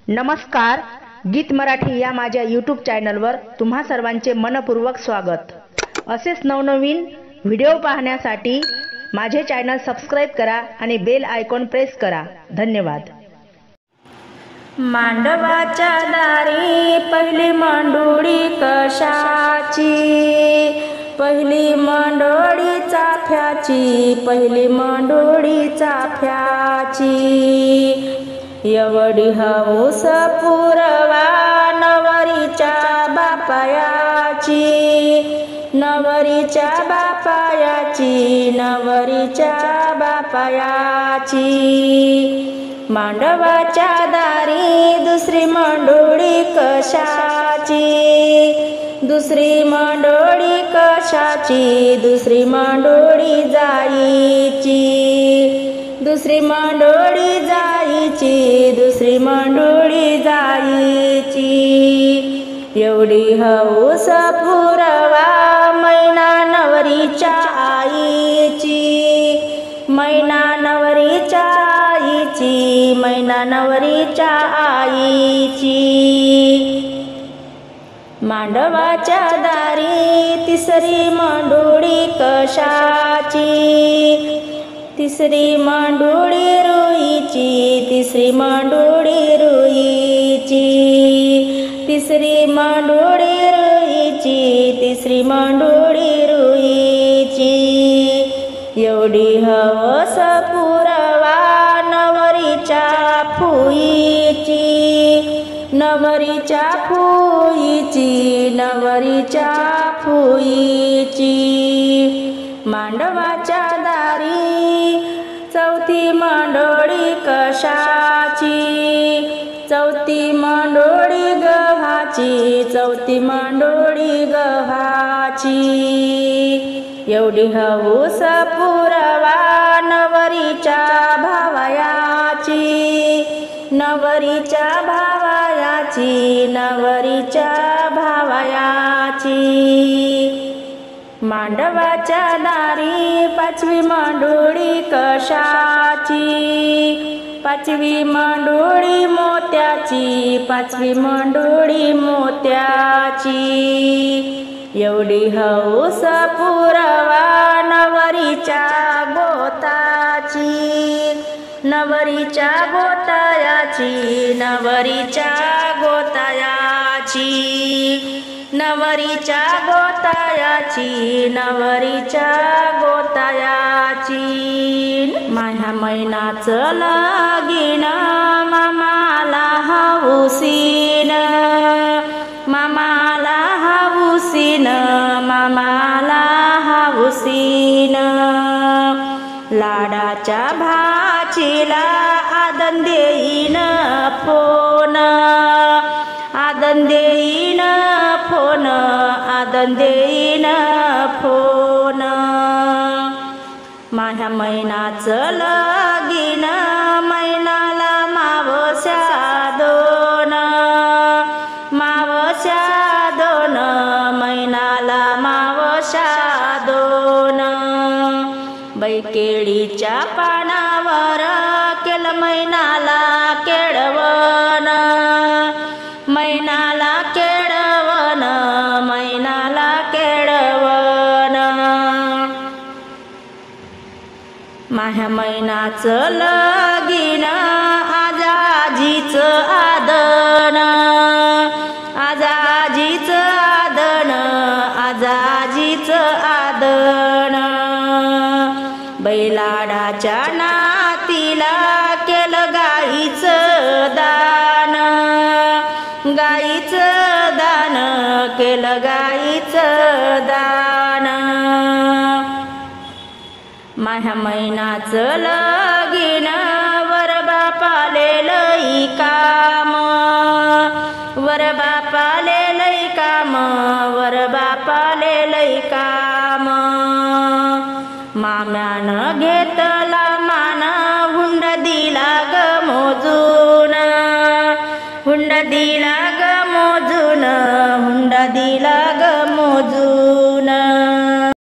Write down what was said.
नमस्कार, गीत मराठी या माझ्या यूट्यूब चॅनलवर तुम्हा सर्वांचे मनपूर्वक स्वागत। असेच नवनवीन व्हिडिओ पाहण्यासाठी माझे चॅनल सबस्क्राइब करा आणि बेल आयकॉन प्रेस करा। धन्यवाद। मांडवाच्या दारी पहिली मांडोळी कशाची, पहिली मांडोळी चाफ्याची, पहिली मांडोळी चाफ्याची। एवढी हौस पुरवा नवरीच्या बापायाची, नवरीच्या बापायाची, नवरीच्या बापायाची। मांडवाच्या दारी दुसरी मांडोळी कशाची, दुसरी मांडोळी कशाची, दुसरी मांडोळी जाईची, दुसरी मांडोळी जाईची, दुसरी मांडोळी जाईची। एवढी हौस पुरवा मैना नवरीच्या आईची, मैना नवरीच्या आईची, मैना नवरीच्या आईची। मांडवाच्या दारी तिसरी मांडोळी कशाची, तिसरी मांडोळी रुईची, तिसरी मांडोळी रुईची, तिसरी मांडोळी रुईची, तिसरी मांडोळी रुईची। एवढी हौस पुरवा नवरीच्या फुईची, नवरीच्या फुईची, नवरीच्या फुईची। मांडवाच्या दारी चौथी मांडोळी कशाची, चौथी मांडोळी गव्हाची, चौथी मांडोळी गव्हाची। एवढी हौस पुरवा नवरीच्या भावयाची, नवरीच्या भावयाची, नवरीच्या भावयाची। मांडवाच्या दारी पाचवी मांडोळी कशाची, पाचवी मांडोळी मोत्याची, पाचवी मांडोळी मोत्याची। एवढी हौस पुरवा नवरीच्या गोताची, नवरीच्या गोतायाची, नवरीच्या गोतायाची, नवरीच्या गोतायाची, नवरीच्या गोतायाची। माझ्या मैनाचं लगीन मामाला हौसीन, मामाला हौसीन, मामाला हौसीन। लाडाच्या भाचीला आदन देईन फोन, आदन देईन फोन, आदन देईन फोन। माझ्या मैनाचं लगीन मैनाला मावस्या दोन, मावस्या दोन, मैनाला मावस्या दोन। बैकेळीच्या पानावर केलं मैनाला केळवण, मैनाला केळवण, मैनाला केळवण। माझ्या मैनाचं लगीन आजाजीचं आदन, आजाजीचं आदन, आजाजीचं आदन। बैलाडाच्या नातीला केलं गाईचं दान, गाईचं दान, केलं गाईचं दान। माझ्या मैनाचं लगीन वर बापाले लई काम, वर बापाले लई काम, वर बापाले लई काम। माम्यानं घेतला